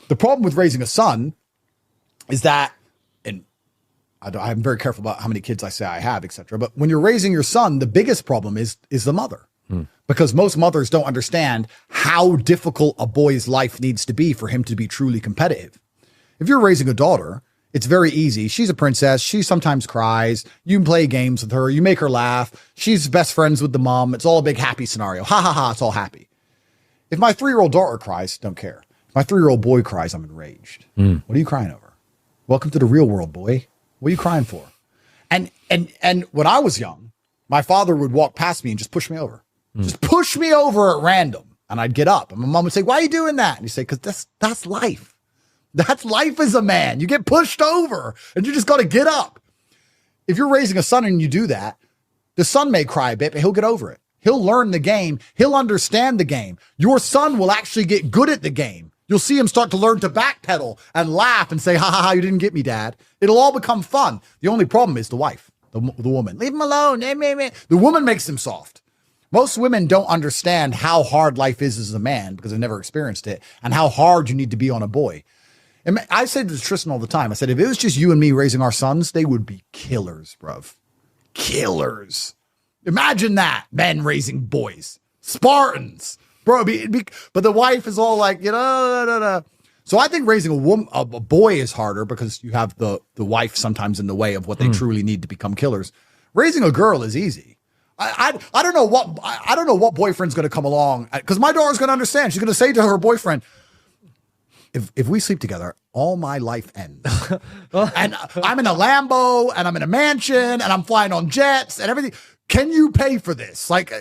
The problem with raising a son is that, and I'm very careful about how many kids I say I have, etc. But when you're raising your son, the biggest problem is the mother. Because most mothers don't understand how difficult a boy's life needs to be for him to be truly competitive. If you're raising a daughter, it's very easy. She's a princess. She sometimes cries. You can play games with her. You make her laugh. She's best friends with the mom. It's all a big happy scenario. Ha ha ha. It's all happy. If my 3-year-old daughter cries, don't care. If my 3-year-old boy cries, I'm enraged. What are you crying over? Welcome to the real world, boy. What are you crying for? And when I was young, my father would walk past me and just push me over. Just push me over at random. And I'd get up. And my mom would say, why are you doing that? And he'd say, because that's life. That's life as a man. You get pushed over and you just got to get up. If you're raising a son and you do that, the son may cry a bit, but he'll get over it. He'll learn the game. He'll understand the game. Your son will actually get good at the game. You'll see him start to learn to backpedal and laugh and say, ha ha ha, you didn't get me, Dad. It'll all become fun. The only problem is the wife, the woman. Leave him alone. The woman makes him soft. Most women don't understand how hard life is as a man because they've never experienced it and how hard you need to be on a boy. And I say to Tristan all the time, I said, if it was just you and me raising our sons, they would be killers, bruv. Killers. Imagine that, men raising boys. Spartans. Bro, but the wife is all like, So I think raising a boy is harder because you have the wife sometimes in the way of what they truly need to become killers. Raising a girl is easy. I don't know what boyfriend's going to come along because my daughter's going to understand. She's going to say to her boyfriend, if we sleep together, all my life ends. And I'm in a Lambo and I'm in a mansion and I'm flying on jets and everything. Can you pay for this? Like,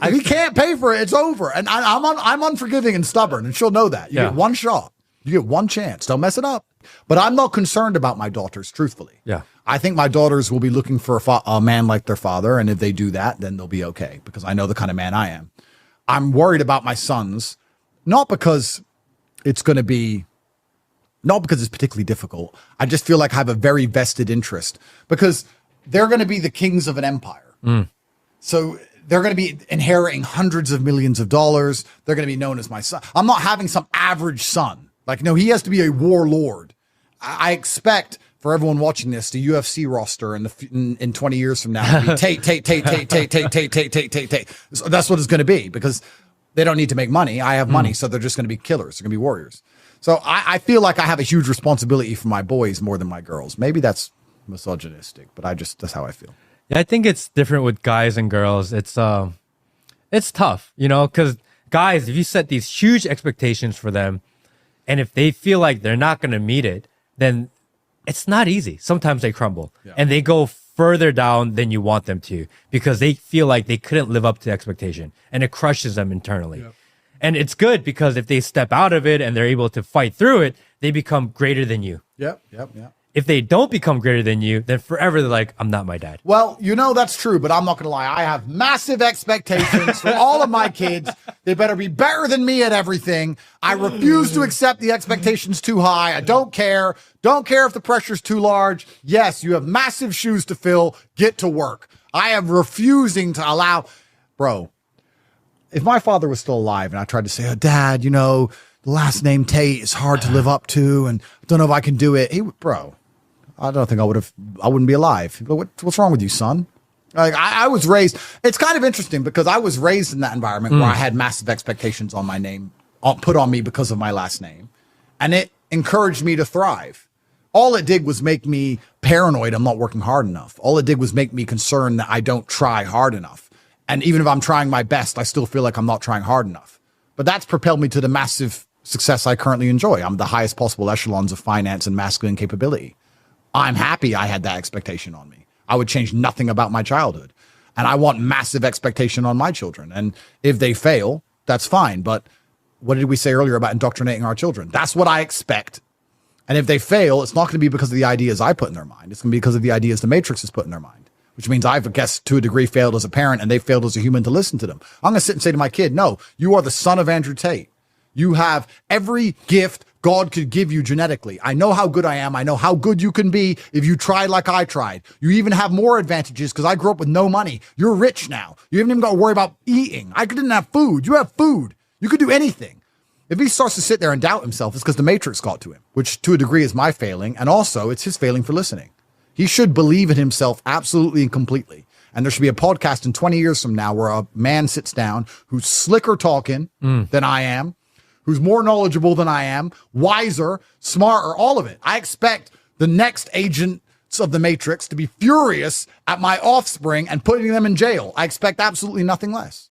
if he can't pay for it, it's over. And I'm unforgiving and stubborn, and she'll know that. You get one shot. You get one chance. Don't mess it up. But I'm not concerned about my daughters, truthfully. Yeah. I think my daughters will be looking for a man like their father, and if they do that, then they'll be okay, because I know the kind of man I am. I'm worried about my sons, not because it's particularly difficult. I just feel like I have a very vested interest, because they're going to be the kings of an empire. So they're going to be inheriting hundreds of millions of dollars. They're going to be known as my son. I'm not having some average son. Like, no, he has to be a warlord. I expect for everyone watching this, the UFC roster in 20 years from now will be Tate. So that's what it's going to be, because they don't need to make money. I have money, so they're just going to be killers. They're going to be warriors. So I feel like I have a huge responsibility for my boys more than my girls. Maybe that's misogynistic, but that's how I feel. Yeah, I think it's different with guys and girls. It's tough, because guys, if you set these huge expectations for them, and if they feel like they're not going to meet it, then it's not easy. Sometimes they crumble and they go further down than you want them to, because they feel like they couldn't live up to the expectation, and it crushes them internally. And it's good, because if they step out of it and they're able to fight through it, they become greater than you. Yep. If they don't become greater than you, then forever they're like, I'm not my dad. Well, that's true, but I'm not going to lie. I have massive expectations for all of my kids. They better be better than me at everything. I refuse to accept the expectations too high. I don't care. Don't care if the pressure's too large. Yes, you have massive shoes to fill. Get to work. I am refusing to allow, bro. If my father was still alive and I tried to say, oh, Dad, the last name Tate is hard to live up to, and I don't know if I can do it. Bro, I don't think I wouldn't be alive. What's wrong with you, son? Like, I was raised, it's kind of interesting, because I was raised in that environment where I had massive expectations on my name put on me because of my last name. And it encouraged me to thrive. All it did was make me paranoid I'm not working hard enough. All it did was make me concerned that I don't try hard enough. And even if I'm trying my best, I still feel like I'm not trying hard enough. But that's propelled me to the massive success I currently enjoy. I'm the highest possible echelons of finance and masculine capability. I'm happy I had that expectation on me. I would change nothing about my childhood. And I want massive expectation on my children. And if they fail, that's fine. But what did we say earlier about indoctrinating our children? That's what I expect. And if they fail, it's not going to be because of the ideas I put in their mind. It's going to be because of the ideas the Matrix has put in their mind, which means I've, I guess, to a degree, failed as a parent, and they failed as a human to listen to them. I'm going to sit and say to my kid, no, you are the son of Andrew Tate. You have every gift God could give you genetically. I know how good I am. I know how good you can be if you try like I tried. You even have more advantages because I grew up with no money. You're rich now. You haven't even got to worry about eating. I didn't have food. You have food. You could do anything. If he starts to sit there and doubt himself, it's because the Matrix got to him, which to a degree is my failing. And also it's his failing for listening. He should believe in himself absolutely and completely. And there should be a podcast in 20 years from now where a man sits down who's slicker talking than I am, who's more knowledgeable than I am, wiser, smarter, all of it. I expect the next agents of the Matrix to be furious at my offspring and putting them in jail. I expect absolutely nothing less.